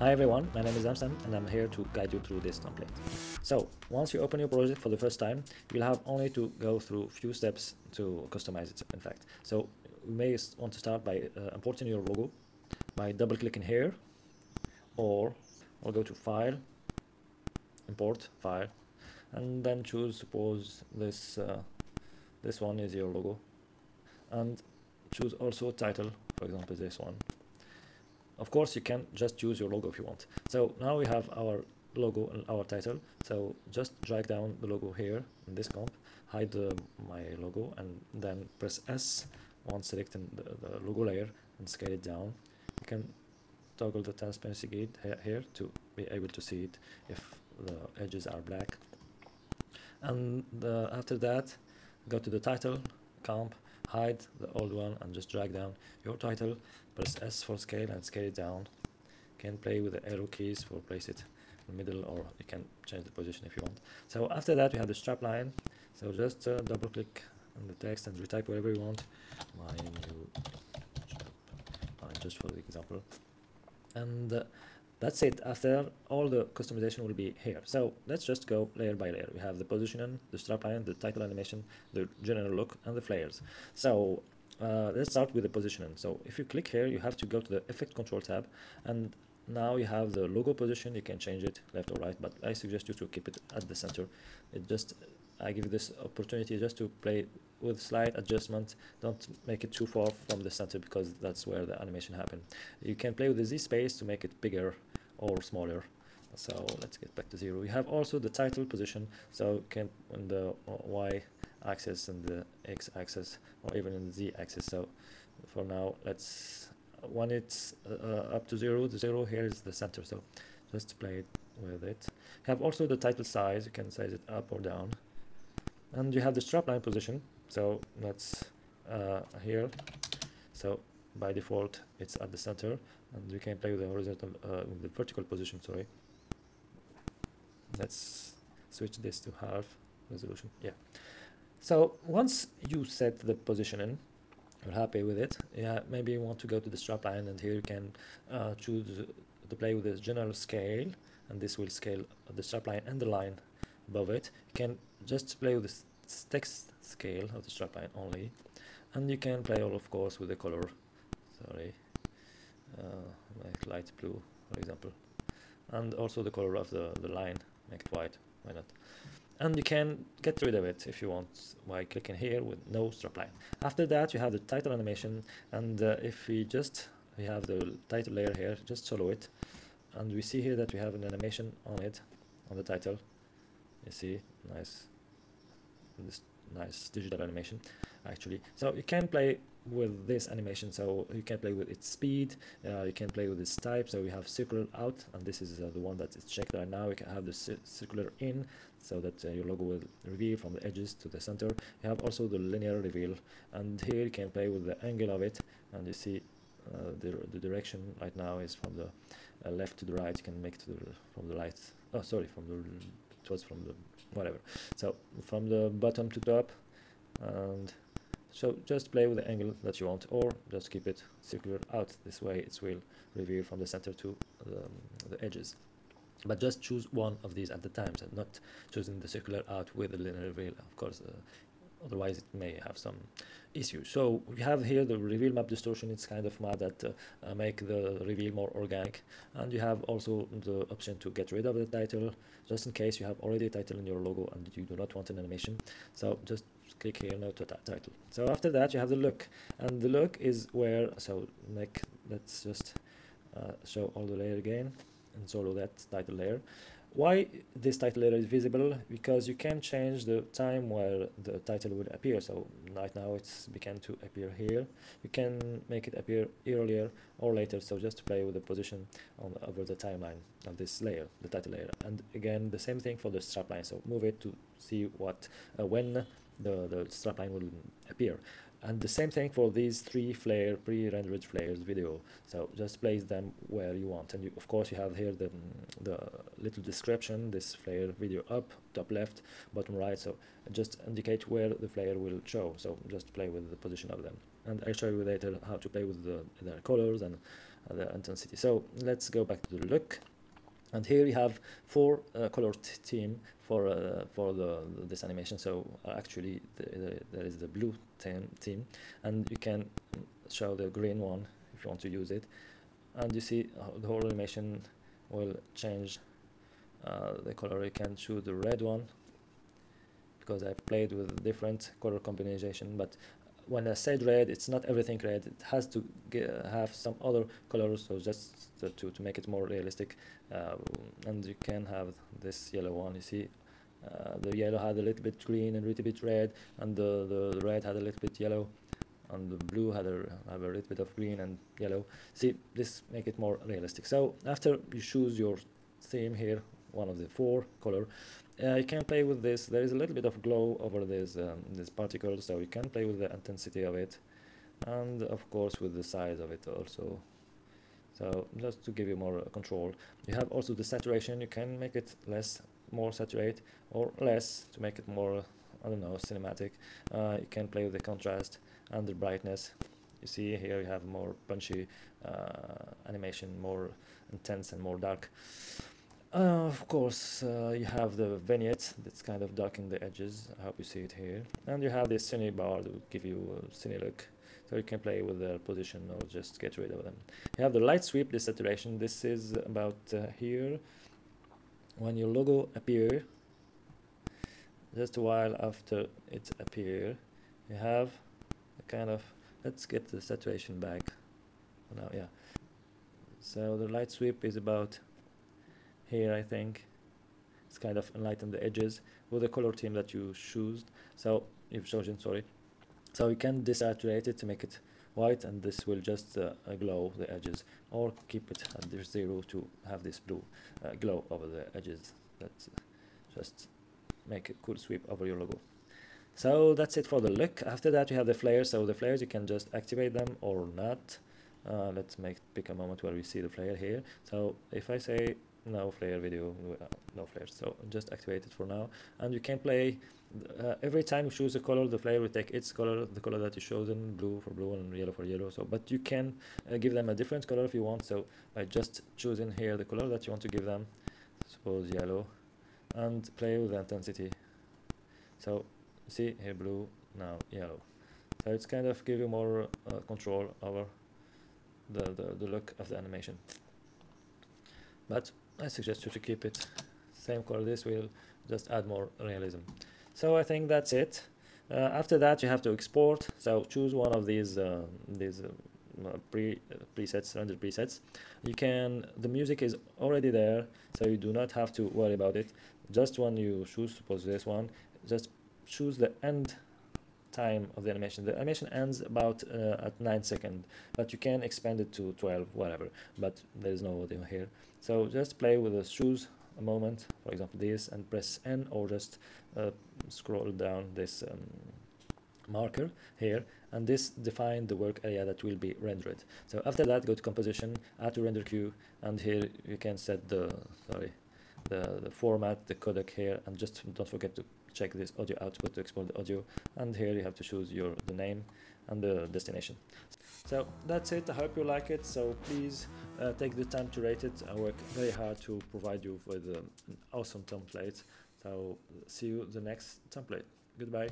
Hi everyone, my name is Amsam and I'm here to guide you through this template. So once you open your project for the first time, you'll have only to go through a few steps to customize it, in fact. So you may want to start by importing your logo by double clicking here, or I'll go to File, Import, File, and then choose, suppose this one is your logo, and choose also title, for example this one. Of course, you can just choose your logo if you want. So now we have our logo and our title. So just drag down the logo here in this comp, hide my logo, and then press S once selecting the logo layer and scale it down. You can toggle the transparency gate here to be able to see it if the edges are black. And after that, go to the title, comp, hide the old one, and just drag down your title. Press S for scale and scale it down. You can play with the arrow keys for place it in the middle, or you can change the position if you want. So after that, we have the strapline. So just double click on the text and retype wherever you want. My new strapline, just for the example. And that's it. After all, the customization will be here. So let's just go layer by layer. We have the positioning, the strapline, the title animation, the general look, and the flares. So let's start with the positioning. So if you click here, you have to go to the Effect Control tab, and now you have the logo position. You can change it left or right, but I suggest you to keep it at the center. I give you this opportunity just to play with slight adjustment. Don't make it too far from the center, because that's where the animation happens. You can play with the Z space to make it bigger or smaller. So let's get back to 0. You have also the title position, so you can on the Y axis and the X axis, or even in the Z axis. So for now, when it's up to 0, the 0 here is the center, so just play it with it. You have also the title size. You can size it up or down. And you have the strapline position, so that's here. So by default, it's at the center, and you can play with the horizontal, with the vertical position. Sorry. Let's switch this to half resolution. Yeah. So once you set the positioning, you're happy with it. Yeah. Maybe you want to go to the strapline, and here you can choose to play with the general scale, and this will scale the strapline and the line above it. You can just play with the text scale of the strapline only, and you can play, of course, with the color. Sorry, like light blue, for example, and also the color of the line. Make it white. Why not? And you can get rid of it if you want by clicking here with no strapline. After that, you have the title animation, and if we have the title layer here, just solo it, and we see here that we have an animation on it, on the title. You see, this nice digital animation actually. So you can play with this animation, so you can play with its speed, you can play with its type. So we have circular out, and this is the one that is checked right now. You can have the circular in, so that your logo will reveal from the edges to the center. You have also the linear reveal, and here you can play with the angle of it, and you see the direction right now is from the left to the right. You can make it from the right, oh sorry, from the whatever, so from the bottom to top. And so just play with the angle that you want, or just keep it circular out. This way it will reveal from the center to the edges. But just choose one of these at the time, so not choosing the circular out with the linear reveal, of course. Otherwise it may have some issues. So we have here the reveal map distortion. It's kind of map that make the reveal more organic. And you have also the option to get rid of the title, just in case you have already a title in your logo and you do not want an animation. So just click here, no to title. So after that, you have the look, and the look is where, so let's just show all the layer again and solo that title layer. Why this title layer is visible? Because you can change the time where the title will appear. So right now it's began to appear here. You can make it appear earlier or later. So just play with the position over the timeline of this layer, the title layer. And again, the same thing for the strapline. So move it to see when the strapline will appear. And the same thing for these 3 pre-rendered flares video. So just place them where you want. And of course you have here the little description, this flare video up, top left, bottom right. So just indicate where the flare will show. So just play with the position of them. And I'll show you later how to play with their colors and the intensity. So let's go back to the look, and here you have 4 color theme for this animation. So actually there is the blue theme, and you can show the green one if you want to use it, and you see the whole animation will change the color. You can choose the red one because I played with different color combination, but when I said red, it's not everything red. It has to have some other colors, so just to make it more realistic. And you can have this yellow one. You see, the yellow had a little bit green and a little bit red, and the red had a little bit yellow, and the blue had have a little bit of green and yellow. See, this make it more realistic. So after you choose your theme here, one of the 4 color, you can play with this. There is a little bit of glow over this particles, so you can play with the intensity of it, and of course with the size of it also. So just to give you more control. You have also the saturation. You can make it less, more saturate, or less to make it more, I don't know, cinematic. You can play with the contrast and the brightness. You see here you have more punchy animation, more intense and more dark. Of course, you have the vignette that's kind of dark in the edges. I hope you see it here. And you have this cine-bar to give you a cine-look. So you can play with their position or just get rid of them. You have the light sweep, the saturation. This is about here. When your logo appear, just a while after it appear, you have a kind of, let's get the saturation back. Now, yeah. So the light sweep is about here, I think. It's kind of enlighten the edges with the color theme that you choose. So you've chosen, sorry. So you can desaturate it to make it white, and this will just glow the edges, or keep it at 0 to have this blue glow over the edges. That's just make a cool sweep over your logo. So that's it for the look. After that you have the flares. So the flares, you can just activate them or not. Let's pick a moment where we see the flare here. So if I say no flare video, no flares, so just activate it for now, and you can play every time you choose a color, the flare will take its color, the color that you chosen, blue for blue and yellow for yellow. So but you can give them a different color if you want, so by just choosing here the color that you want to give them, suppose yellow, and play with the intensity. So see here blue, now yellow. So it's kind of give you more control over the look of the animation. But I suggest you to keep it same color. This will just add more realism. So I think that's it. After that you have to export. So choose one of these presets, render presets. You can, the music is already there, so you do not have to worry about it. Just when you choose, suppose this one, just choose the end time of the animation. The animation ends about at 9 seconds, but you can expand it to 12, whatever, but there is no audio here. So just play with the choose a moment, for example this, and press N, or just scroll down this marker here, and this define the work area that will be rendered. So after that, go to composition, add to render queue, and here you can set the format, the codec here, and just don't forget to check this audio output to export the audio, and here you have to choose the name and the destination. So that's it. I hope you like it. So please take the time to rate it. I work very hard to provide you with an awesome template. So see you the next template. Goodbye.